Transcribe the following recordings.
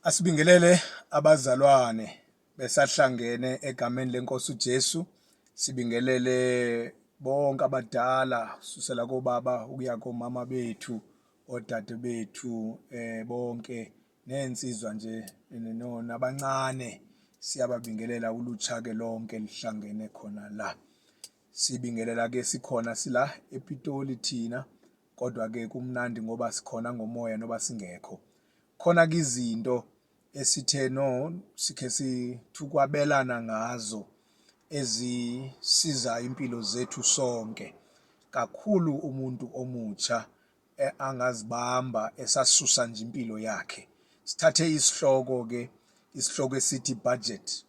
Asibingelele abazalwane besahlangene egameni lenkosi uJesu. Sibingelele bonke abadala susela kobaba ukuya komama bethu, odade bethu bonke nensizwa nje nabancane. Siyababingelela ulutsha ke lonke lihlangene khona la. Sibingelela ke sikhona sila ePitoli thina, kodwa ke kumnandi ngoba sikhona ngomoya noba singekho. Khona ke izinto esithe sikhe sithukwabelana ngazo ezisiza impilo zethu sonke, kakhulu umuntu omutsha angazibamba esasusa nje impilo yakhe. Sithathe isihloko ke, isihloko esithi budget.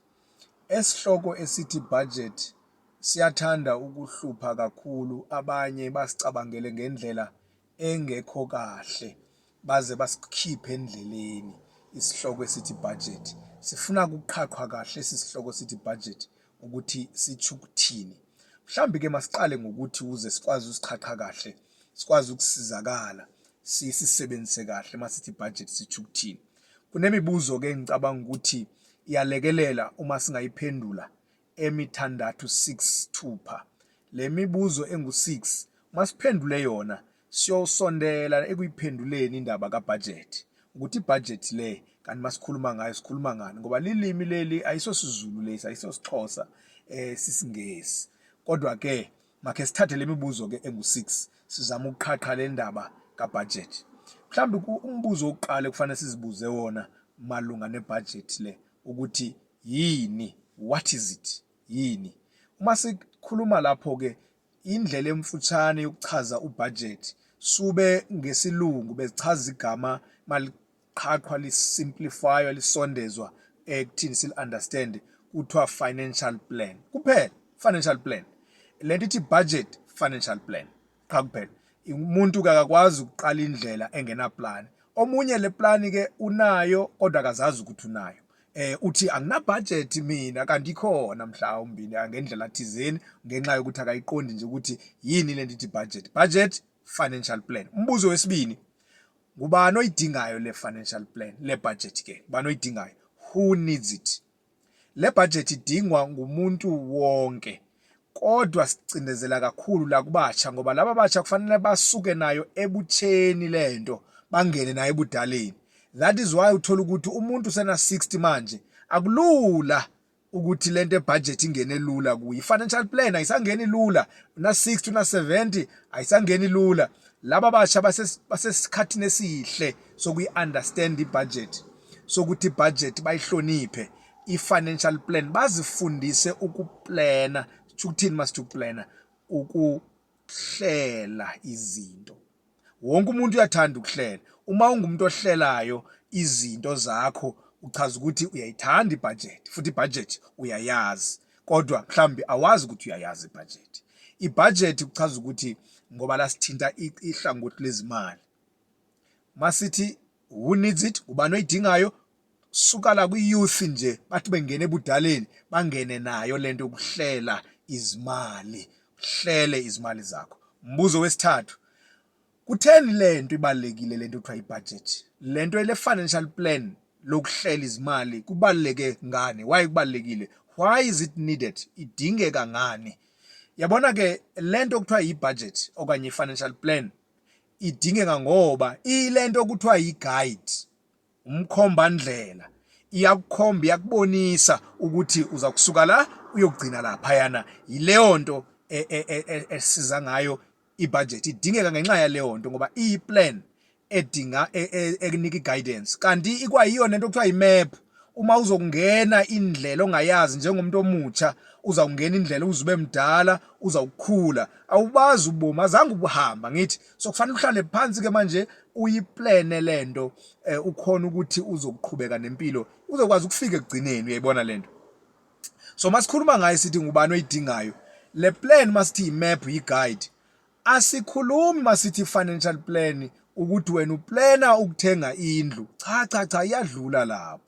Esihloko esithi budget siyathanda ukuhlupha kakhulu, abanye basicabangele ngendlela engekho kahle baze basikhiphe endleleni. Isihloko esithi budget sifuna ukuqhaqhwa kahle. Isihloko sithi budget ukuthi sitsho ukuthini. Mhlambi ke masiqale ngokuthi uze sikwazi usiqhaqha kahle, sikwazi ukusizakala, sisebenzise kahle masithi budget sitsho ukuthini. Kunemibuzo ke ngicabanga ukuthi iyalekelela uma singayiphendula emithandathu 6-6. Le mibuzo engu6 masiphendule yona siyosondela ekuyiphenduleni indaba kabudget, ukuthi ibudget le kanti masikhuluma ngayo sikhuluma ngani, ngoba lilimi leli ayisosizulu lesi, ayisosixhosa, sisingesi. Kodwa ke makhe sithathe le mibuzo ke engu6 sizama ukuqhaqha le ndaba kabudget. Mhlawumbe umbuzo wokuqala kufanele sizibuze wona malunga nebudget le ukuthi yini, what is it, yini. Uma sikhuluma lapho ke indlela emfutshane yokuchaza ubudget sube ngesilungu bechaza igama maliqhaqhwa lisimplifywa lisondezwa ekuthini sil-understand kuthiwa financial plan kuphela. Financial plan, lento ithi budget, financial plan qha kuphela. Umuntu akakwazi ukuqala indlela engena plan. Omunye le plan ke unayo kodwa akazazi ukuthi unayo. Uthi angina budget mina kanti ikhona mhlawumbe ngendlela thizeni ngenxa yokuthi akayiqondi nje ukuthi yini lento ithi budget. Budget, financial plan. Umbuzo wesibini, ngubani oyidingayo le financial plan, le budget ke ngubani oyidingayo? Who needs it? Le budget idingwa ngumuntu wonke, kodwa sicindezela kakhulu la kubatsha, ngoba laba batsha kufanele basuke nayo ebutsheni lento bangene nayo ebudaleni. That is why uthola ukuthi umuntu sena 60 manje akulula ukuthi lento ebudget ingene lula kuyi. Financial plan ayisangeni lula, una 60 una 70 ayisangeni lula. Laba basha basesikhathini esihle sokuyi-understand ibudget, sokuthi ibudget bayihloniphe, i-financial plan bazifundise ukuplana. Ukuthini masithi ukuplana? Ukuhlela izinto. Wonke umuntu uyathanda ukuhlela. Uma ungumuntu ohlelayo izinto zakho uchaza ukuthi uyayithanda ibudget, futhi ibudget uyayazi, kodwa mhlawumbe awazi ukuthi uyayazi ibudget. Ibudget kuchaza ukuthi ngoba la sithinta ihlangothi lezimali. Masithi who needs it, ubani oyidingayo, suka la kwi-youth nje bathi bengene ebudaleni bangene nayo lento yokuhlela izimali, uhlele izimali zakho. Mbuzo wesithathu, kutheni lento ibalekile lento kuthiwa ibudget? Lento ile financial plan lokuhlela izimali kubaleke ngani? Why kubalekile? Why is it needed? Idingeka ngani? Yabona ke lento kuthiwa ibudget okanye financial plan idingeka ngoba ilento kuthiwa i-guide, umkhomba ndlela. Iyakukhomba, iyakubonisa ukuthi uza kusuka la uyogcina lapha yana. Yileyo nto esiza ngayo ibudget. Idingeka ngenxa yaleyo nto ngoba iyi-plan edinga ekunika i-guidance, kanti ikwayiyo lento kuthiwa i-map. Uma uzokungena indlela ongayazi njengomuntu omutsha, uzawungena indlela uzube mdala, uzawukhula, awubazi ubomi, azange ubuhamba ngithi. So kufanele uhlale phansi ke manje uyiplane lento, ukhona ukuthi uzoqhubeka nempilo, uzokwazi ukufika ekugcineni. Uyayibona lento? So masikhuluma ngayo sithi ngubani oyidingayo, le plan masithi i-map, i-guide. Asikhulumi masithi financial plan ukuthi wena uplana ukuthenga indlu. Cha, iyadlula lapho.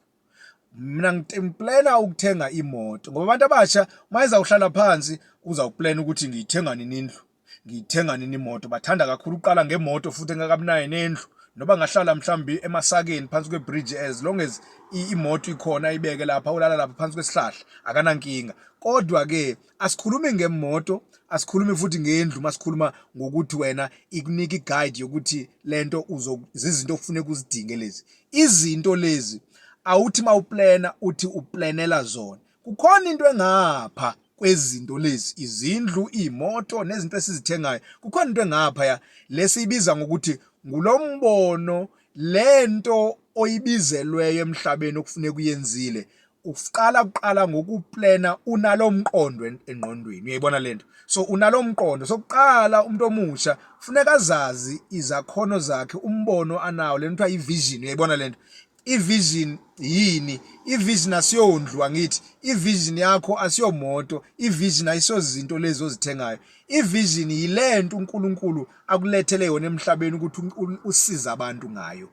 Mina ngiplana ukuthenga imoto, ngoba abantu abasha mayezawuhlala phansi uzawuplana ukuthi ngiyithenga nini indlu, ngiyithenga nini imoto. Bathanda kakhulu uqala ngemoto futhi engakabinayo nendlu noba ngahlala mhlambi emasakeni phansi kwebridge, as long as imoto ikhona ibeke lapha ulala lapha phansi kwesihlahla akanankinga. Kodwa ke asikhulumi ngemoto, asikhulumi futhi ngendlu, masikhuluma ngokuthi wena ikunika iguide yokuthi lento izinto okufuneka uzidinge lezi. Izinto lezi awuthi mawuplana uthi uplanela zona. Kukhona into engapha kwezinto lezi, izindlu, imoto nezinto esizithengayo. Kukhona into engapha ya lesiyibiza ngokuthi ngulombono, lento oyibizelweyo emhlabeni okufuneka uyenzile. Uqala ngokuplana unalomqondo engqondweni. Uyayibona lento? So unalomqondo. Sokuqala umuntu omusha kufuneka azazi izakhono zakhe, umbono anawo, lento kuthiwa ivision. Uyayibona lento? Ivision yini? Ivision asiyondlu angithi. Ivision yakho asiyomoto, ivision ayisiyozinto lezi ozithengayo. Ivision yilento uNkulunkulu akulethele yona emhlabeni ukuthi usize abantu ngayo.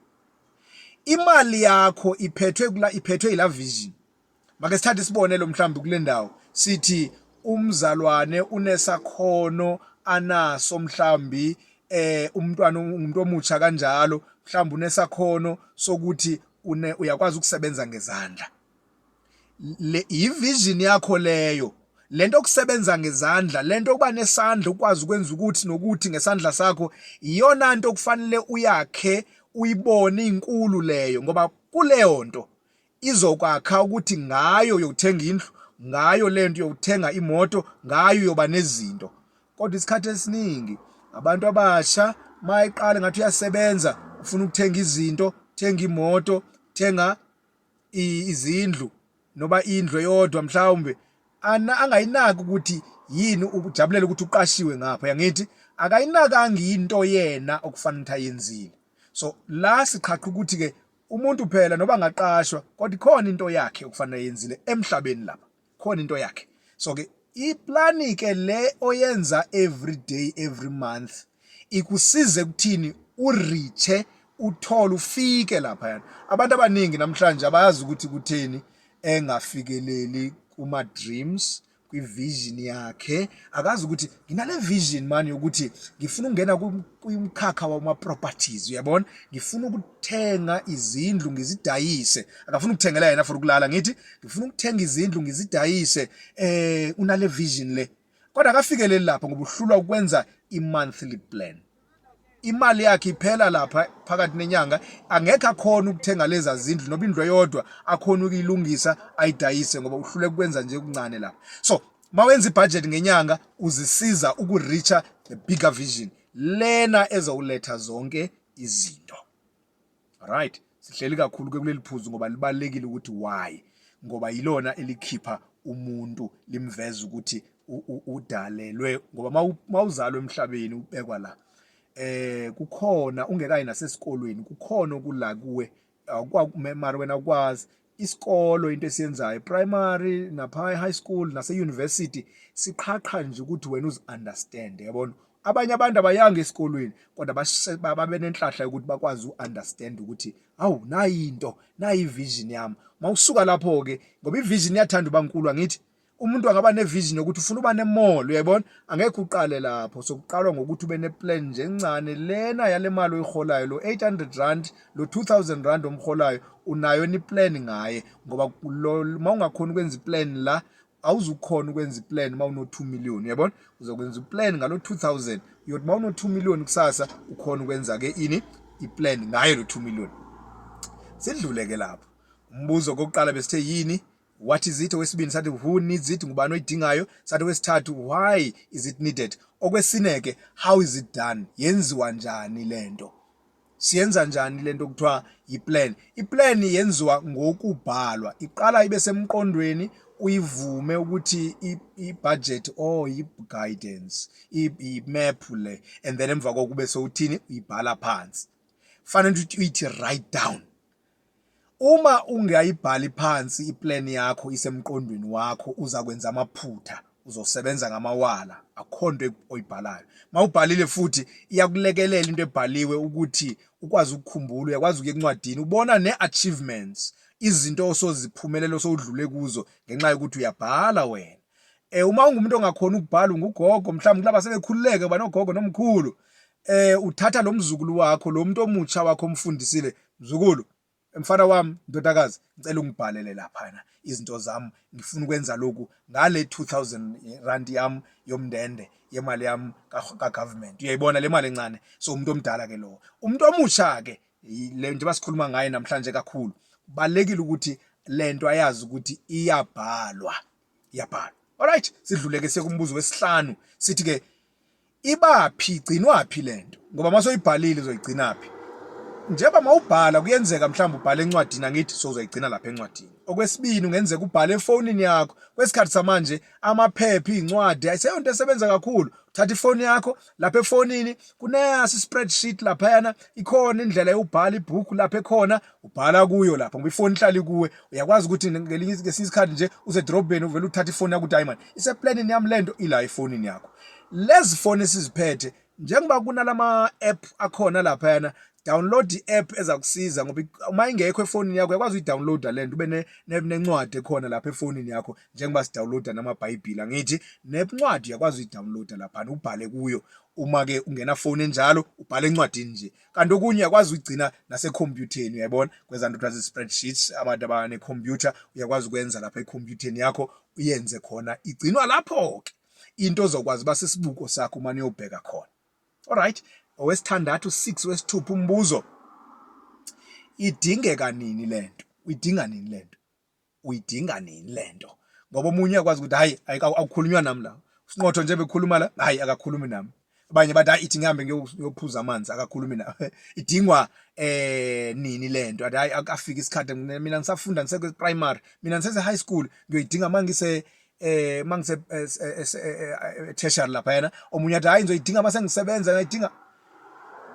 Imali yakho iphethwe ila vision. Make sithathe isibonelo mhlawumbe kule ndawo. Sithi umzalwane unesakhono anaso mhlawumbi umntwana umuntu omutsha kanjalo, mhlawumbe unesakhono sokuthi uyakwazi ukusebenza ngezandla. Ivision yakho leyo, lento okusebenza ngezandla, lento okuba nesandla ukwazi ukwenza ukuthi nokuthi ngesandla sakho, iyona nto kufanele uyakhe uyibone inkulu leyo, ngoba kuleyo nto izokwakha ukuthi ngayo uyothenga indlu, ngayo lento uyothenga imoto, ngayo uyoba nezinto. Kodwa isikhathi esiningi abantu abasha mayiqala ngathi uyasebenza, ufuna ukuthenga izinto, thenga imoto, thenga izindlu, noba indlu eyodwa mhlawumbe, angayinaki ukuthi yini ujabulela ukuthi uqashiwe ngapha. Yangithi akayinakanga into yena okufanele ukuthi ayenzile. So la siqhaqha ukuthi ke umuntu phela noba ngaqashwa, kodwa khona into yakhe okufanele ayenzile emhlabeni lapha, khona into yakhe. So ke iplani ke le oyenza every day, every month, ikusize kuthini uriche, uthole, ufike lapha yana. Abantu abaningi namhlanje abayazi ukuthi kutheni engafikeleli kuma dreams, kwivision yakhe. Akazi ukuthi nginale vision manje yokuthi ngifuna ukungena kumkhakha wama properties, uyabona? Ngifuna ukuthenga izindlu ngizidayise. Akafuna ukuthengela yena for ukulala, ngithi ngifuna ukuthenga izindlu ngizidayise. Unale vision le. Kodwa akafikeleli lapha ngoba uhlulwa ukwenza i-monthly plan. Imali yakhe iphela lapha phakathi nenyanga, angekho akhona ukuthenga leza zindlu noba indlu eyodwa akhona ukuyilungisa ayidayise ngoba uhlule ukwenza nje okuncane lapha. So mawenza ibudget ngenyanga uzisiza ukuricha the bigger vision lena ezowuletha zonke izinto. Alright, sihleli kakhulu ke kuleli phuzu ngoba libalekile ukuthi why, ngoba yilona elikhipha umuntu limveza ukuthi udalelwe, ngoba mawuzalwe emhlabeni ubekwa la. Kukhona ungekayi nasesikolweni, kukhona okula kuwe mara wena ukwazi isikolo into esiyenzayo primary napha high school nase university, siqhaqha nje ukuthi wena uzi-understand. Yabona, abanye abantu abayanga esikolweni kodwa babe nenhlahla ukuthi bakwazi u-understand ukuthi hawu nayi into, nayi vision yami. Mawusuka lapho ke, ngoba ivision iyathanda uba nkulu angithi. Umuntu angaba nevision yokuthi ufuna uba nemall, uyayibona, angeke uqale lapho. Sokuqalwa ngokuthi ube neplan nje encane lena yale mali oyiholayo, lo 800 rand, lo 2000 rand omholayo, unayo ni plan ngaye, ngoba mawungakhona ukwenza iplan la awuzukhona ukwenza iplan mawuno 2 million, uyayibona. Uzokwenza iplan ngalo 2000, uyothi mawuno 2 million kusasa ukhona ukwenza ke ini iplan ngayo lo 2 million. Sidlule ke lapho. Umbuzo kokuqala besithe yini? What is it? Okwesibini sathi who needs it, ngubani oyidingayo. Sathi okwesithathu why is it needed. Okwesine ke how is it done, yenziwa njani lento, siyenza njani lento kuthiwa iplan. Iplan yenziwa ngokubhalwa, iqala ibe semqondweni, uyivume ukuthi i-budget or i-guidance, i-map le, and then emva kokube sowuthini uyibhala phansi. Fanele ukuthi uyithi write down. Uma ungayibhali phansi iplan yakho isemqondweni wakho, uza kwenza amaphutha, uzosebenza ngamawala, akho nto oyibhalayo. Mawubhalile futhi iyakulekelela into ebhaliwe ukuthi ukwazi ukukhumbula, uyakwazi ukuya encwadini ubona ne-achievements, izinto osoziphumelelo osodlule kuzo ngenxa yokuthi uyabhala wena. Uma ungumuntu ongakhona ukubhala, ungugogo mhlawumbe kulaba sebekhululeke banogogo nomkhulu, uthatha lo mzukulu wakho lo muntu omutsha wakho omfundisile mzukulu mfana wami ndodakazi ngicela ungibhalele lapha izinto zami ngifuna ukwenza lokhu ngale 2000 rand yami yomndende yemali yami ka government uyayibona le mali encane so umuntu omdala ke lo umuntu omutsha ke le nto basikhuluma ngayo namhlanje kakhulu balekile ukuthi lento ayazi ukuthi iyabhalwa alright sidluleke sekumbuzo wesihlanu sithi ke ibaphi igcinwaphi lento ngoba masoyibhalile uzoyigcinaphi njengoba mawubhala kuyenzeka mhlawumbe ubhale encwadini angithi sozoyigcina lapha encwadini okwesibili ungenzeka ubhale efonini yakho kwesikhathi samanje amaphepha incwadi ayiseyonto esebenza kakhulu uthatha ifoni yakho lapha efonini kunesi spreadsheet lapha yana ikhona indlela yokubhala ibook lapha ekhona ubhala kuyo lapha ngoba ifoni ihlali kuwe uyakwazi ukuthi ngelinye isikhathi nje usedrobheni uvela uthatha ifoni yakho uthi man iseplanini yami lento ila efonini yakho lezi foni esiziphethe njengoba kunalama app akhona lapha yana download i-app ezakusiza ngoba uma ingekho efonini yakho uyakwazi uyi-downloada lento ube nencwadi ekhona lapha efonini yakho njengoba sidownloada namabhayibhili angithi nencwadi uyakwazi uyi-downloada lapha ubhale kuyo uma ke ungena phone enjalo ubhale encwadini nje kanti okunye uyakwazi ukugcina nasekhompyutheni uyayibona kwenza into kuthiwa spreadsheets abantu abane computer uyakwazi ukwenza lapha ekhompyutheni yakho uyenze khona igcinwa lapho ke into ozokwazi basisibuko sakho uma niyobheka khona alright owesithandathu 6 wesithupha umbuzo idingeka nini lento uyidinga nini lento ngoba omunye uyakwazi ukuthi hayi akukhulunywa nami la usinqotho nje bekhuluma la hayi akakhulumi nami abanye bathi hayi ithi ngihambe ngiyophuza amanzi akakhulumi nami idingwa nini lento hayi akafika isikhathi mina ngisafunda ngiseke primary mina ngisese high school ngiyoyidinga mangise mangise tertiary lapha yana omunye athi hayi ngizoyidinga mase ngisebenza ngiyidinga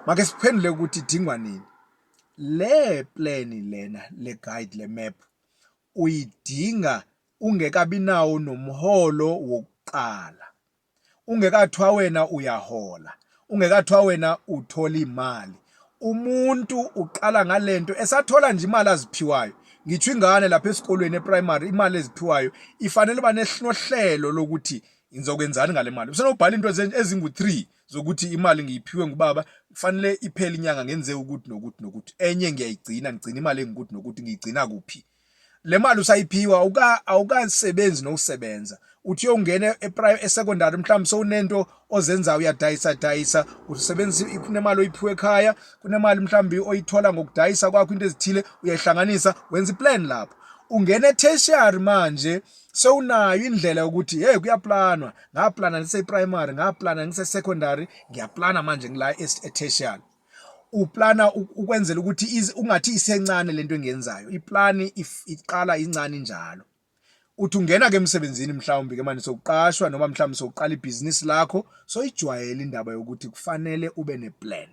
make siphendule ukuthi idingwa nini le plan lena le guide le map uyidinga ungekabi nawo nomholo wokuqala ungekathwa wena uyahola ungekathwa wena uthola imali umuntu uqala ngalento esathola nje imali aziphiwayo ngitsho ingane lapha esikolweni eprimary imali eziphiwayo ifanele banehlohlelo lokuthi ngizokwenzani ngale mali usenobhala into ezingu3 zokuthi imali ngiyiphiwe ngubaba kufanele iphele inyanga ngenze ukuthi nokuthi enye ngiyayigcina ngicina imali engikuthi nokuthi ngiyigcina kuphi le mali usayiphiwa awukasebenzi nokusebenza uthi uyongena esecondary mhlawumbe sowunento ozenza uyadayisa usebenzisa kunemali oyiphiwe ekhaya kunemali mhlawumbe oyithola ngokudayisa kwakho into ezithile uyayihlanganisa wenza iplan lapho ungena etertiary manje sewunayo indlela yokuthi hey kuyaplanwa ngaplana ngise primary ngaplana ngise secondary ngiyaplana manje ngila etertiary uplana ukwenzela ukuthi ungathi isencane lento engenzayo iplani iqala incane njalo uthi ungena ke emsebenzini mhlawumbe ke manje sokuqashwa noma mhlawumbe sokuqala ibusiness lakho soyijwayela indaba yokuthi kufanele ube neplan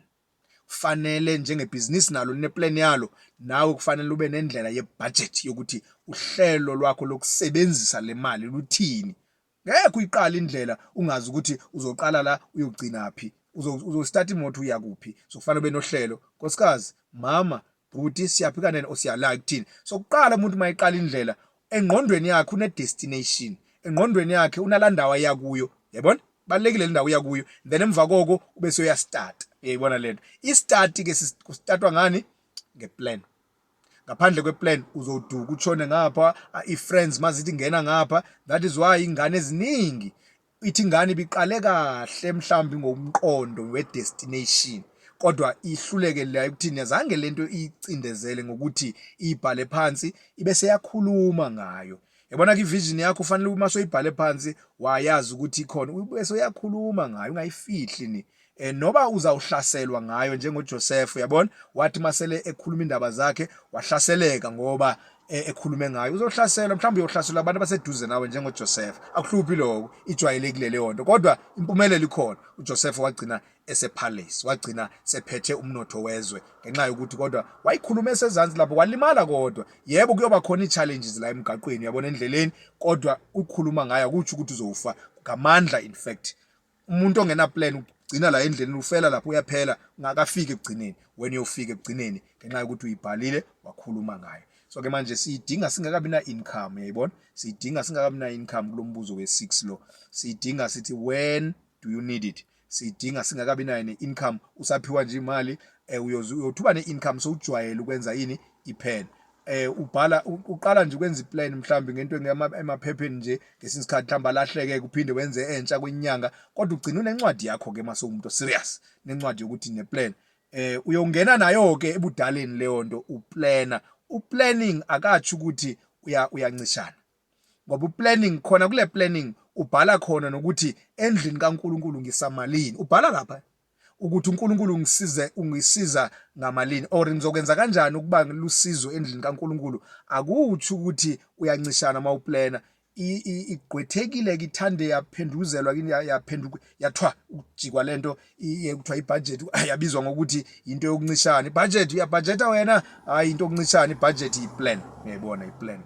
kufanele njengebusiness nalo neplan yalo nawe kufanele ube nendlela yebudget yokuthi uhlelo lwakho lokusebenzisa le mali luthini ngeke uyiqala indlela ungazi ukuthi uzoqala la uyogcina phi uzostart imoto uya kuphi so kufanele ube nohlelo nkosikazi mama bhuti siyaphikana osiyala kuthini so kuqala umuntu mayiqala indlela engqondweni yakhe une destination engqondweni yakhe unalandawa yakuyo yabona balekile le ndawo yakuyo then emva kokho ube soya start uyayibona lento i-start ke kustartwa ngani ngeplan ngaphandle kweplan uzoduka utshone ngapha i-friends mazithi ngena ngapha that is why ingane eziningi ithi ingane biqale kahle mhlambi ngomqondo we-destination kodwa ihluleke la ukuthini yazange lento icindezele ngokuthi ibhale phansi ibe seyakhuluma ngayo yabona ke ivision yakho ufanele uma soyibhale phansi wayazi ukuthi ikhona ube soyakhuluma ngayo ungayifihli ni noba uzawuhlaselwa ngayo njengoJoseph yabona wathi masele ekhuluma indaba zakhe wahlaseleka ngoba ekhulume ngayo uzohlaselwa mhlawumbe uyohlaselwa abantu abaseduze nawe njengoJoseph akuhluphi lokho ijwayelekile leyo nto kodwa impumelelo ikhona uJoseph wagcina esepalace wagcina sephethe umnotho wezwe ngenxa yokuthi kodwa wayikhuluma esezantsi lapho walimala kodwa yebo kuyoba khona i-challenges la emgaqweni yabona endleleni kodwa ukhuluma ngayo akuthi ukuthi uzofa ngamandla in fact umuntu ongena plan ugcina la endleleni ufela lapho uyaphela ngakafika ekugcineni when uyofika ekugcineni ngenxa yokuthi uyibhalile wakhuluma ngayo so ke manje siyidinga singakabi na income yayibona siyidinga singakabi na income kulombuzo we6 lo siyidinga sithi when do you need it sidinga singakabi nayo ne-income, usaphiwa nje imali uyothuba ne-income sowujwayele ukwenza yini i-pen. Uqala nje ukwenza i-plan mhlawumbe ngento emaphepheni nje, ngesinye isikhathi mhlawumbe alahleke uphinde wenze entsha kwenyanga, kodwa ugcina unencwadi yakho-ke mase umuntu serious nencwadi yokuthi ne-plan. Uyongena nayo-ke ebudaleni leyo nto uplana. Uplanning akatsho ukuthi uyancishana, ngoba uplanning khona kule planning ubhala khona nokuthi endlini kaNkulunkulu ngisamalini. Ubhala lapha ukuthi uNkulunkulu ungisiza ngamalini, or ngizokwenza kanjani ukuba lusizo endlini kaNkulunkulu. Akutsho ukuthi uyancishana mawuplana. Igqwethekile-ke ithande yaphenduzelwa kini, yaphenduka yathwa ukujikwa lento ekuthiwa ibudget, yabizwa ngokuthi into yokuncishana. Ibudget, uyabhajeta wena, hayi into yokuncishana. Ibudget iyiplan, uyayibona, iplan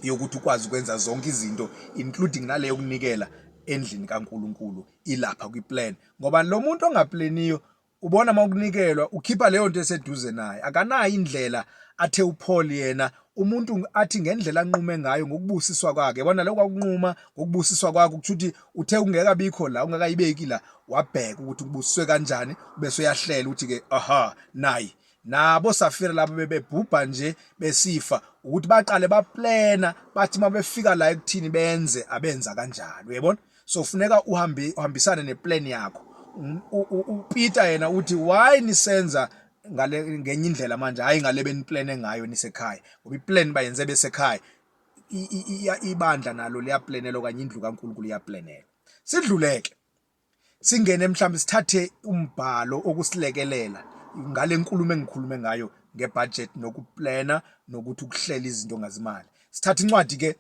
yokuthi ukwazi ukwenza zonke izinto including nale yokunikela endlini kaNkulunkulu ilapha kwiplan. Ngoba lo muntu ongaplaniyo ubona mawukunikelwa ukhipha leyo nto eseduze naye, akanayo indlela athe uPaul yena umuntu athi ngendlela anqume ngayo ngokubusiswa kwakhe. Yabona lokho akunquma ngokubusiswa kwakhe kusho ukuthi uthe ungekabikho la, ungakayibeki la, wabheka ukuthi ubusiswe kanjani, bese uyahlela ukuthi ke aha nayi nabo Safira labo bebebhubha nje besifa ukuthi baqale baplana bathi mabefika la ekuthini benze abenza kanjalo, uyabona. So funeka uhambisane neplan yakho. uPeter yena uthi why nisenza ngenye indlela manje, hayi ngale beniplane ngayo nisekhaya, ngoba iplan bayenze besekhaya. Ibandla nalo liyaplanela okanye indlu kaNkulunkulu iyaplanela. Sidluleke singene mhlawumbe sithathe umbhalo okusilekelela ngale nkulumo engikhulume ngayo ngebudget nokuplana nokuthi ukuhlela izinto ngazimali. Sithatha incwadi ke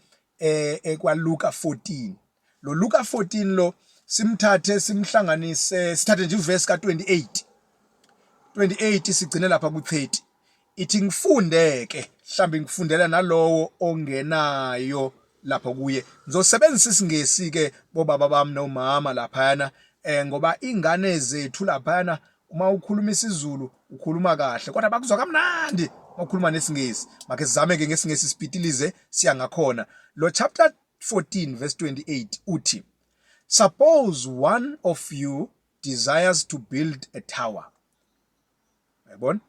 ekwaLuka 14. Lo Luka 14 lo simthathe simhlanganise, sithathe nje uverse ka28 sigcine lapha ku30. Ithi ngifundeke, mhlambe ngifundela nalowo ongenayo lapha kuye. Ngizosebenzisa isingesi ke bobaba bami nomama laphana, ngoba ingane zethu laphana uma ukhuluma isiZulu ukhuluma kahle kodwa bakuzwa kamnandi ukhuluma nesingesi. Make sizame ke ngesingesi sipitilize siya ngakhona. Lo chapter 14 verse 28 uthi, suppose one of you desires to build a tower. Yabona?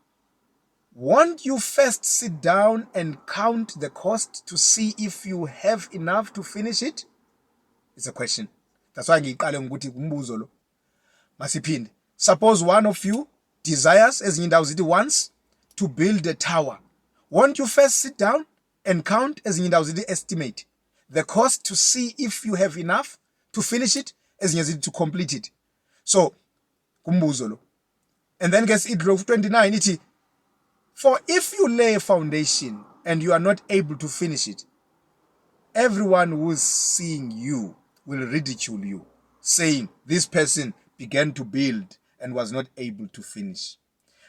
Won't you first sit down and count the cost to see if you have enough to finish it? It's a question. That's why ngiqale ngokuthi umbuzo lo. Masiphinde. Suppose one of you desires, ezinye indawo zithi wants, to build a tower. Won't you first sit down and count, ezinye indawo zithi estimate, the cost to see if you have enough to finish it, ezinye zithi to complete it. So, kumbuzo lo. And then guess it drove 29 ithi, for if you lay a foundation and you are not able to finish it, everyone who is seeing you will ridicule you, saying, this person began to build and was not able to finish.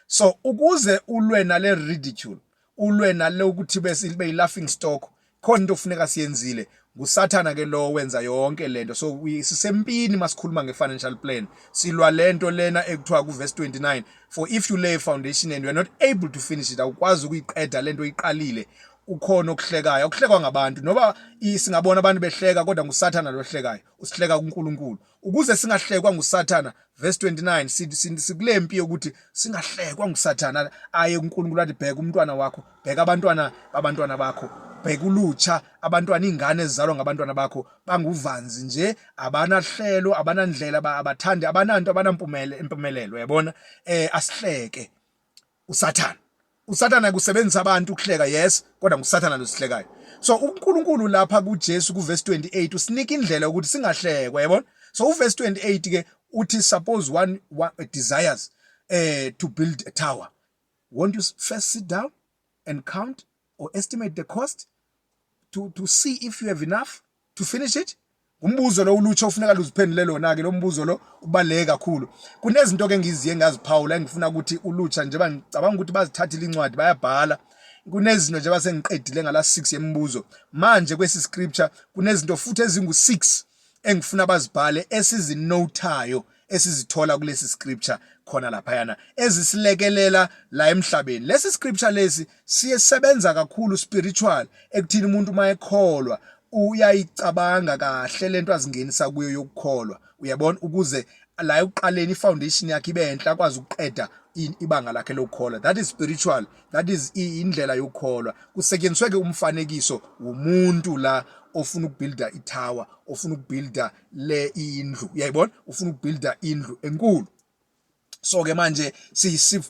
So, ukuze ulwe nale ridicule, ulwe nale ukuthi bese laughing stock, khona into kufuneka siyenzile. NguSathana ke lo wenza yonke lento. So sisempini masikhuluma nge-financial plan. Silwa lento lena ekuthiwa ku-verse 29. For if you lay a foundation and you are not able to finish it, awukwazi ukuyiqeda lento oyiqalile, ukhona okuhlekayo. Akuhlekwa ngabantu, noba singabona abantu behleka kodwa nguSathana lo hlekayo. Usihleka kuNkulunkulu. Ukuze singahlekwa nguSathana, verse 29 sikulempi yokuthi singahlekwa nguSathana. Aye kuNkulunkulu athi bheka umntwana wakho, bheka abantwana babantwana bakho, bheka ulutsha, abantwana ingane ezizalwa ngabantwana bakho banguvanzi nje, abanahlelo, abanandlela, abathandi, abananto, abanampumelelo. Uyabona? Asihleke uSathana. uSathana kusebenzisa abantu ukuhleka, yes, kodwa nguSathana losihlekayo. So uNkulunkulu lapha kuJesu kuverse 28 usinika indlela ukuthi singahlekwa, yabona. So uverse 28 ke uthi suppose one desires to build a tower. Won't you first sit down and count or estimate the cost to see if you have enough to finish it? Umbuzo lo ulutsha ufuneka luziphendule lona ke lo mbuzo lo ubaleke kakhulu. Kunezinto ke ngiziye ngaziphawula engifuna ukuthi ulutsha njengoba ngicabanga ukuthi bazithathile incwadi bayabhala. Kunezinto nje basengiqedile ngala 6 yemibuzo. Manje kwesi scripture kunezinto futhi ezingu6 engifuna bazibhale esizinotayo esizithola kulesi scripture khona lapha yana ezisilekelela la emhlabeni. Lesi scripture lesi siyesebenza kakhulu spiritual ekuthini umuntu mayekholwa uyayicabanga kahle lento azingenisa kuyo yokukholwa, uyabona, ukuze la uqaleni ifoundation yakhe ibe enhla akwazi ukuqeda ibanga lakhe lokukholwa. That is spiritual, that is indlela yokukholwa. Kusetshenziswe ke umfanekiso umuntu la ofuna ukubuilda itower, ofuna ukubuilda le indlu, uyayibona, ufuna ukubuilda indlu enkulu. So ke manje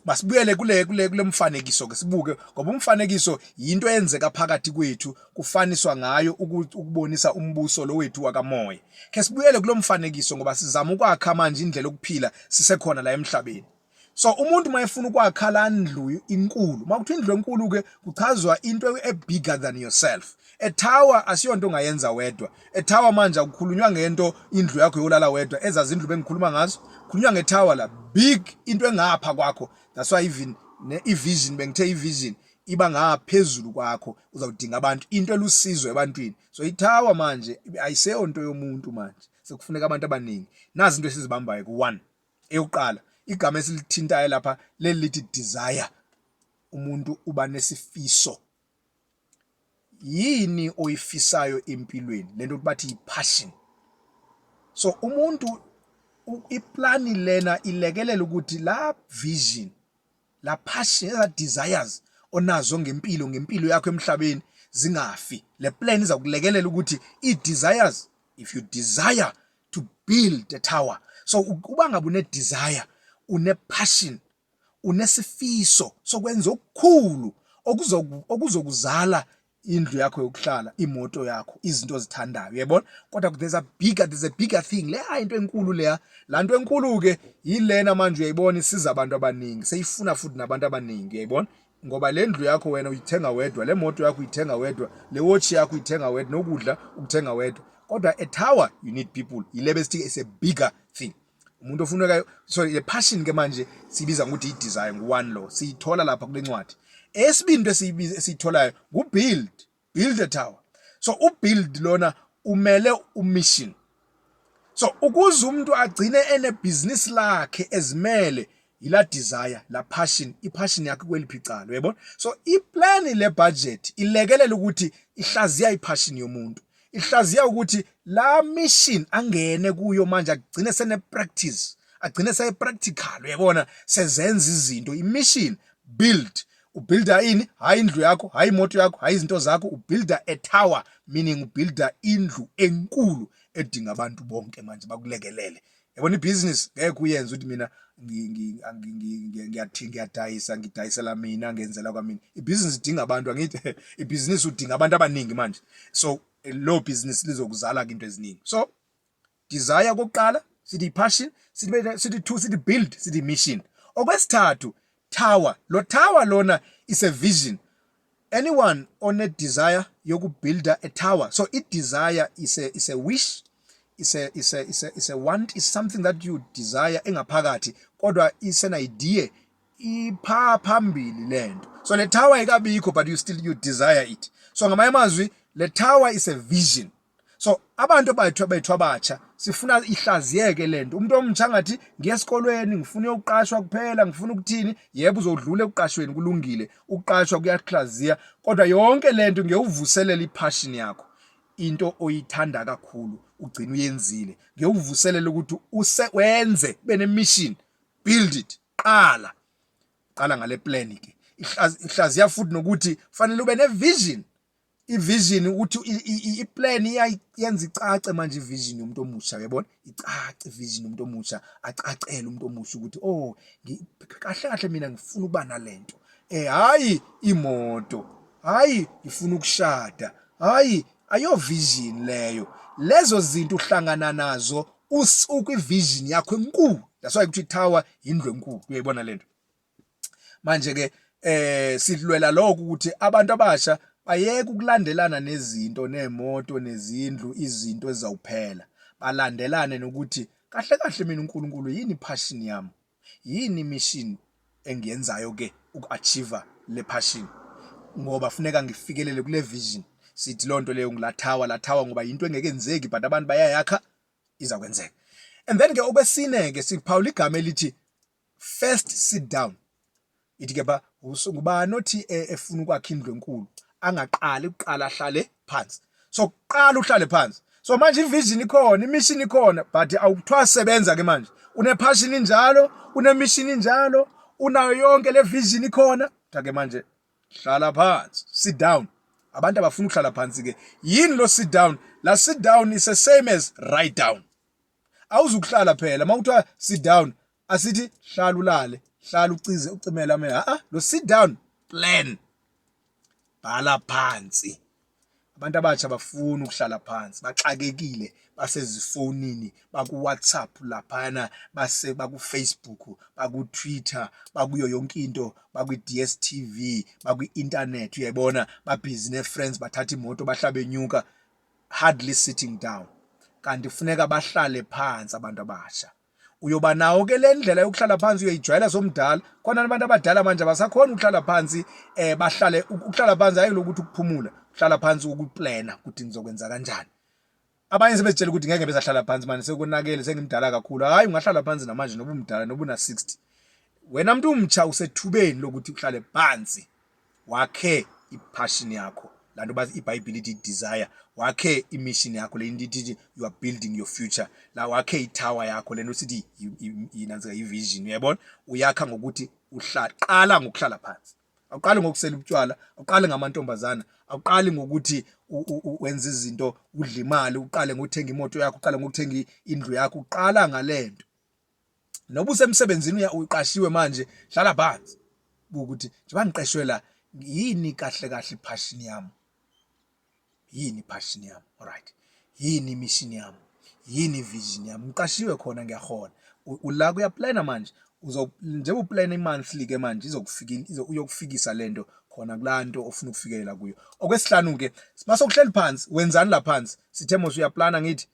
masibuyele kule mfanekiso ke sibuke, ngoba umfanekiso into eyenzeka phakathi kwethu kufaniswa ngayo ukubonisa umbuso lo wethu wakamoya. Ke sibuyele kulo mfanekiso ngoba sizama ukwakha manje indlela yokuphila sisekhona la emhlabeni. So umuntu mayefuna ukwakha la ndlu inkulu, makuthi indlu enkulu ke kuchazwa into bigger than yourself. A tower asiyonto ongayenza wedwa. A tower manje akukhulunywa ngento indlu yakho yolala wedwa ezazindlu bengikhuluma ngazo. Khulunywa ngetower la big, into engapha kwakho. That's why even i-vision, bengithe i-vision iba ngaphezulu kwakho, uzawudinga abantu, into elusizo ebantwini. So itower manje ayiseyonto yomuntu manje, sekufuneka abantu abaningi. Nazi into esizibambayo ku-1 eyokuqala, igama esilithintayo lapha leli lithi desire. Umuntu uba nesifiso. Yini oyifisayo empilweni? Lento bathi i-passion. So umuntu iplani lena ilekelela ukuthi la vision, la passion, la desires onazo ngempilo yakho emhlabeni zingafi. Le plan iza kulekelela ukuthi i-desires, if you desire to build a tower, so uba ngabe une desire, une passion, unesifiso sokwenza okukhulu okuzokuzala indlu yakho yokuhlala, imoto yakho, izinto ozithandayo, uyabona? Kodwa there's a bigger thing. Le into enkulu leya, la nto enkulu ke yilena manje uyayibona isiza abantu abaningi, seyifuna futhi nabantu abaningi, uyayibona? Ngoba le ndlu yakho wena uyithenga wedwa, le moto yakho uyithenga wedwa, le watch yakho uyithenga wedwa, nokudla ukuthenga wedwa. Kodwa a tower you need people. Yilebe sithi is a bigger thing. Umuntu ofunekayo, so le passion ke manje sibiza ukuthi i-desire ngu-1 lo, siyithola lapha kule ncwadi. Esibindi esiyitholayo build a tower. So ubuild lona umele umission. So ukuze umuntu agcine business lakhe ezimele, ila desire, la passion, i-passion yakhe kweliphi icala, uyabona? So iplan le budget ilekelela ukuthi ihlaziya i-passion yomuntu. Ihlaziya ukuthi la mission angene kuyo manje agcine sene practice, agcine sey practical, uyabona? Sezenza izinto, i-mission build. Ubuilda ini, hayi indlu yakho, hayi imoto yakho, hayi izinto zakho, ubuilda a tower, meaning ubuilda indlu enkulu edinga abantu bonke manje bakulekelele. Yabona ibusiness ngeke uyenze ukuthi mina ngidayisela mina, ngenzela kwamina. Ibusiness idinga abantu, angithi ibusiness udinga abantu abaningi manje. So lo business lizokuzala into eziningi. So desire kokuqala sithi passion, sithi 2 sithi build, sithi mission. Okwesithathu tower. Lo tower lona is a vision. Anyone on a desire yokubuilda a tower. So it desire is a wish, is a want, is something that you desire engaphakathi, kodwa is an idea iphambili lento. So le tower ikabikho but you desire it. So ngamanye amazwi le tower is a vision. So abantu bethu abatsha sifuna ihlaziyeke lento. Umuntu omtsha ngathi ngiyesikolweni ngifuna ukuqashwa kuphela, ngifuna ukuthini, yebo uzodlula ekuqashweni kulungile, ukuqashwa kuyahlaziya, kodwa yonke lento ngiyuvuselela ipassion yakho, into oyithanda kakhulu ugcina uyenzile. Ngiyuvuselela ukuthi wenze benemission, build it, qala ngale plan ke. Ihlaziya futhi nokuthi fanele ube nevision. I-vision ukuthi i-plan iyenza icace manje i-vision yomuntu omusha, uyabona? Icace i-vision yomuntu omusha, acacele umuntu omusha ukuthi kahle mina ngifuna ukuba nalento. Hayi imoto, hayi ngifuna ukushada, hayi ayo vision leyo. Lezo zinto uhlangana nazo ukwi-vision yakho enkulu. That's why kuthi tower indlu enkulu, uyayibona lento. Manje ke sidlwela lokho ukuthi abantu abasha bayeke ukulandelana nezinto, nemoto, nezindlu, izinto ezizawuphela. Balandelane nokuthi kahle mina uNkulunkulu yini passion yami? Yini mission engiyenzayo ke uku-achieve le passion? Ngoba funeka ngifikelele kule vision. Sithi lonto leyo la tower ngoba into engeke enzeki but abantu bayayakha izakwenzeka. And then ke okwesine ke siphawula igama elithi first sit down. Ithi ke ba ngubani othi efuna ukwakha indlu enkulu angaqali ukuqala ahlale phansi. So qala uhlale phansi. So manje ivision ikhona, imission ikhona, but awukuthwa sebenza ke manje. Une-passion injalo, une-mission injalo, unayo yonke le vision ikhona. Ke manje hlala phansi, sit down. Abantu abafuna ukuhlala phansi ke. Yini lo sit down? La sit down is the same as write down. Awuzukuhlala phela, mawuthiwa sit down, asithi hlala ulale, hlala ucize ucimela amehlo. Lo sit down, plan. Bhala phansi. Abantu abatsha bafuna ukuhlala phansi, baxakekile, basezifonini, baku-WhatsApp laphana, baku-Facebook, baku-Twitter, bakuyo yonke into, baku-DSTV, baku-internet, uyayibona, babhizi ne-friends, bathatha imoto, bahlabe nyuka, hardly sitting down. Kanti kufuneka bahlale phansi abantu abasha. Uyoba nawo ke le ndlela yokuhlala phansi uyayijwayela somdala. Khona abantu abadala manje abasakhona ukuhlala phansi bahlale ukuhlala phansi hayi lokuthi ukuphumula, ukuhlala phansi ukuplana ukuthi ngizokwenza kanjani. Abanye sebetshela ukuthi ngeke bezahlala phansi manje sekonakele sengimdala kakhulu. Hayi ungahlala phansi namanje noba umdala noba una 60. Wena umuntu umtsha usethubeni lokuthi uhlale phansi. Wakhe ipassion yakho. Lanto bathi iBhayibheli ithi desire, wakhe imission yakho le ndithi you are building your future. La wakhe itower yakho lento sithi inanzeka ivision, uyabona? Uyakha ngokuthi qala ngokuhlala phansi. Awuqali ngokusela utshwala, awuqali ngamantombazana, awuqali ngokuthi wenza izinto udla imali, uqale ngokuthenga imoto yakho, uqale ngokuthenga indlu yakho, uqala ngalento. Noba usemsebenzini uqashiwe manje, hlala phansi. Ukuthi njengoba ngiqeshwe la, yini kahle kahle passion yami? Yini passion yami? Alright. Yini mission yami? Yini vision yami? Ngiqashiwe khona ngiyahona. Ula kuyaplana manje. Njengoba uplana i-monthly ke manje uyokufikisa lento khona kulanto ofuna ukufikela kuyo. Okwesihlanu ke, masokuhleli phansi, wenzani la phansi? Sithe mos uyaplana ngithi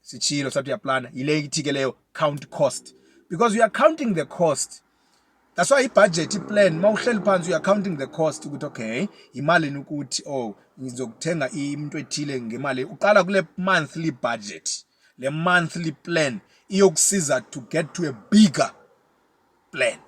sichilo sathi uyaplana. Yile ithi ke leyo count cost. Because you are counting the cost. That's why i-budget i-plan mawuhleli phansi you are counting the cost ukuthi okay imali ukuthi ngizokuthenga into ethile ngemali. Uqala kule monthly budget, le monthly plan iyokusiza to get to a bigger plan.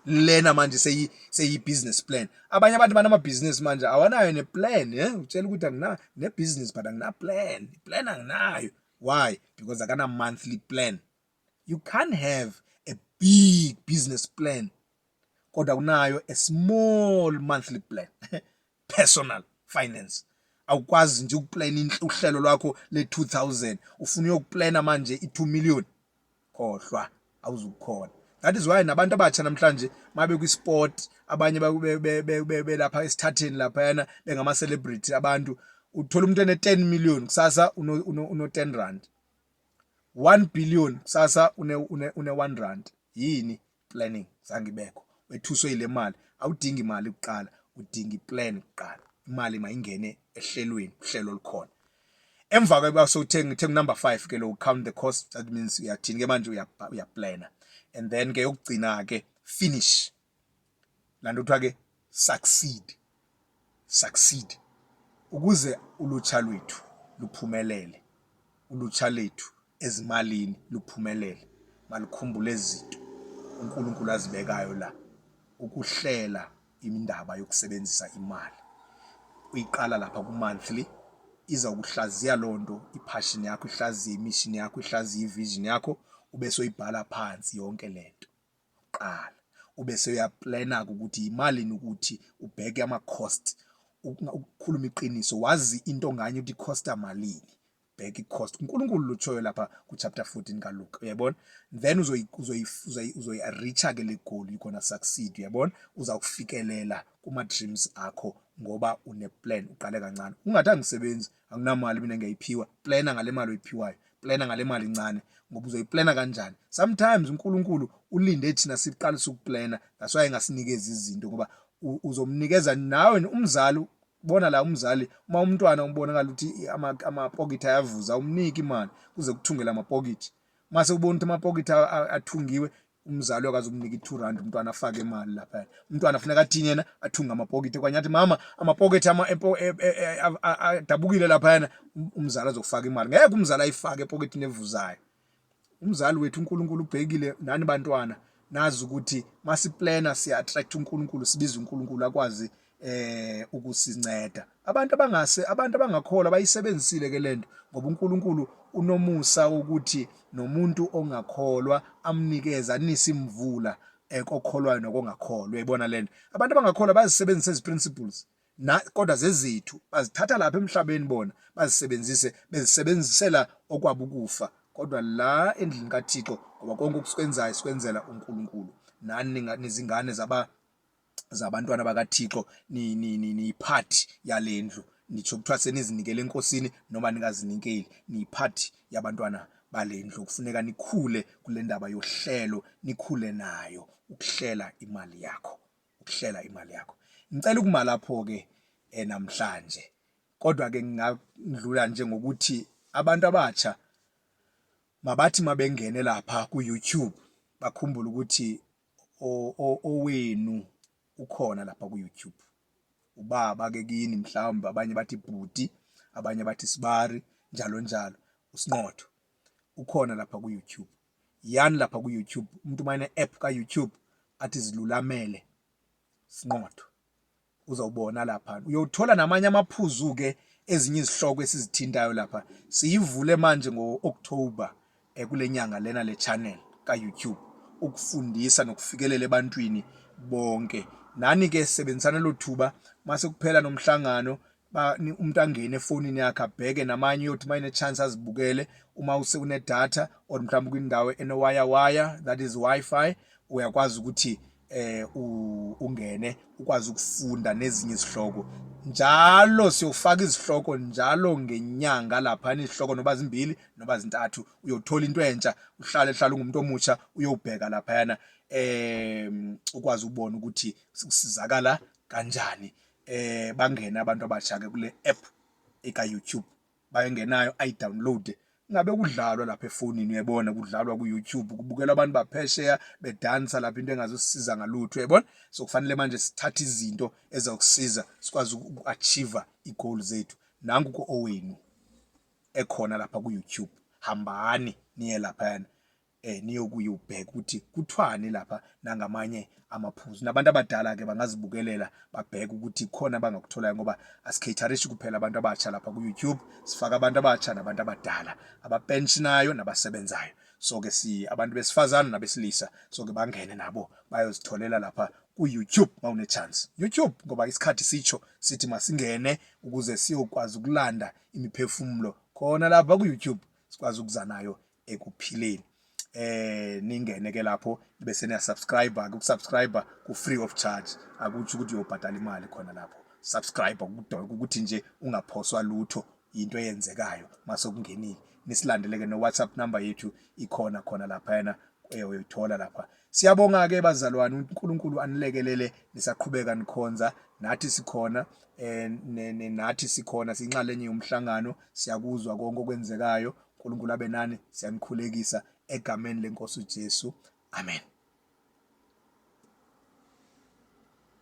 Lena manje seyi business plan. Abanye abantu banama business manje awanayo ne plan, utshela ukuthi angina ne business but angina plan. Plan anginayo. Why? Because akana monthly plan. You can't have a big business plan kodwa unayo a small monthly plan. Personal finance. Awukwazi nje ukuplan uhlelo lwakho le 2000 ufuna ukuplana manje i2 million. Khohlwa awuzukhona. That is why nabantu abatsha namhlanje mabe ku sport abanye be lapha esithatheni lapha yana bengama celebrity abantu uthola umuntu ene 10 million kusasa uno 10 rand. 1 billion kusasa une 1 rand. Yini planning zangibekho. Wethuswe ile mali awudingi imali kuqala, udinga iplan kuqala. Imali mayingene ehlelweni, uhlelo olukhona. Emva kweba sowuthenga number 5 ke lo count the cost. That means uyathini ke manje uyaplana. And then ke yokugcina ke finish. Lanto kuthiwa ke succeed. Ukuze ulutsha lwethu luphumelele. Ulutsha lethu ezimalini luphumelele. Malikhumbule izinto uNkulunkulu azibekayo la. Ukuhlela indaba yokusebenzisa imali. Uyiqala lapha ku monthly iza ukuhlaziya lonto ipassion yakho, ihlaziye imission yakho, ihlaziye ivision yakho, ubese uyibhala phansi yonke lento. Qala ubese uyaplana ukuthi imali ukuthi ubheke ama cost, ukukhuluma iqiniso, wazi into nganye ukuthi costa malini. Bheka i-cost. uNkulunkulu lutshoyo lapha ku chapter 14 kaLuka, uyabona? Then uzoyi-reacha ke le goal, you gonna succeed, uyabona? Uzawufikelela kuma dreams akho ngoba une plan, uqale kancane. Ungathi angisebenzi, anginamali mina ngiyayiphiwa. Plana ngale mali oyiphiwayo, plana ngale mali encane ngoba uzoyiplana kanjani. Sometimes uNkulunkulu ulinde thina siqalise ukuplana, that's why engasinikeza izinto ngoba uzomnikeza nawe umzali. Bona la umzali uma umntwana umbonakala ukuthi ama-pocket ayavuza umnike imali kuze kuthungela ama-pocket. Mase ubona ukuthi ama-pocket athungiwe umzali akaze umnika i2 rand umntwana afake imali lapha. Umntwana afuneka athi yena athunga ama-pocket kwanye athi mama ama-pocket adabukile lapha yana umzali azokufaka imali. Ngeke umzali ayifake epocketini evuzayo. Umzali wethu uNkulunkulu ubhekile nani bantwana nazi ukuthi masiplana siya attract uNkulunkulu, sibiza uNkulunkulu akwazi ukusinceda. Abantu abangakholwa bayisebenzisile ke lento ngoba uNkulunkulu unomusa ukuthi nomuntu ongakholwa amnikeza anise imvula kokholwayo nokongakholwa. Uyayibona lento? Abantu abangakholwa bazisebenzisa ezi principles kodwa zezithu bazithatha lapha emhlabeni bona bezisebenzisela okwabo ukufa, kodwa la endlini kaThixo ngoba konke okusikwenzayo sikwenzela uNkulunkulu. Nani nizingane zabantwana bakaThixo niyiphathi yalendlu, nitsho kuthiwa senizinikele enkosini noma ningazinikeli, niyiphathi yabantwana balendlu. Kufuneka nikhule kule ndaba yohlelo, nikhule nayo ukuhlela imali yakho, ngicela ukuma lapho ke namhlanje. Kodwa ke ngingadlula nje ngokuthi abantu abatsha mabathi mabengene lapha ku-YouTube bakhumbule ukuthi owenu ukhona lapha ku-YouTube. Ubaba ke kini mhlawumbe, abanye bathi bhuti, abanye bathi sibari, njalo njalo. USinqotho ukhona lapha ku-YouTube. Yani lapha ku-YouTube, umuntu uma ene-app ka-YouTube athi Zilulamele Sinqotho uzawubona lapha. Uyothola namanye amaphuzu ke ezinye izihloko esizithintayo lapha. Siyivule manje ngo-October kule nyanga lena le channel ka-YouTube ukufundisa nokufikelela ebantwini bonke. Nani ke sebenzisana lo thuba mase kuphela nomhlangano umuntu angene efonini yakhe abheke namanye uyothi mayine chance azibukele. Uma une data or mhlawumbe kwindawo wire, that is Wi-Fi, uyakwazi ukuthi ungene ukwazi ukufunda nezinye izihloko. Njalo siyofaka izihloko njalo ngenyanga lapha, izihloko noba zimbili noba zintathu, uyothola into entsha, uhlale ungumuntu omutsha uyobheka lapha yana ukwazi ukubona ukuthi usizakala kanjani. Bangene abantu abasha ke kule app eka YouTube, bayengenayo ayidownload. Ngabe kudlalwa lapha efonini, uyabona, kudlalwa ku-YouTube, kubukela abantu baphesheya bedansa lapha, into engazusisiza ngalutho, uyabona. So kufanele manje sithathe izinto ezokusiza sikwazi uku-achieve i-goal zethu. Nangu ko-owenu ekhona lapha ku-YouTube, hambani niye laphayana niyokuyobheka ukuthi kuthwani lapha nangamanye amaphuzu. Nabantu abadala ke bangazibukelela babheke ukuthi khona abangakutholayo, ngoba asikhatharishi kuphela abantu abatsha lapha ku-YouTube, sifaka abantu abatsha nabantu abadala, abapensionayo nabasebenzayo. So ke abantu besifazane nabesilisa, so ke bangene nabo bayozitholela lapha ku-YouTube mawune chance. YouTube ngoba isikhathi sitsho sithi masingene ukuze siyokwazi ukulanda imiphefumulo khona lapha ku-YouTube, sikwazi ukuzanayo ekuphileni. Ningene ke lapho bese niya subscribe. Ukusubscribe ku free of charge, akuthi ukuthi uyobhadala imali khona lapho. Subscribe ukuthi nje ungaphoswa lutho into eyenzekayo mase kungenile. Nisilandeleke no WhatsApp number yethu ikhona khona lapha yana uyithola lapha. Siyabonga ke bazalwane, uNkulunkulu anilekelele nisaqhubeka nikhonza, nathi sikhona nathi sikhona siyinxalenye yomhlangano, siyakuzwa konke okwenzekayo. uNkulunkulu abe nani, siyanikhulekisa egameni lenkosi uJesu, amen.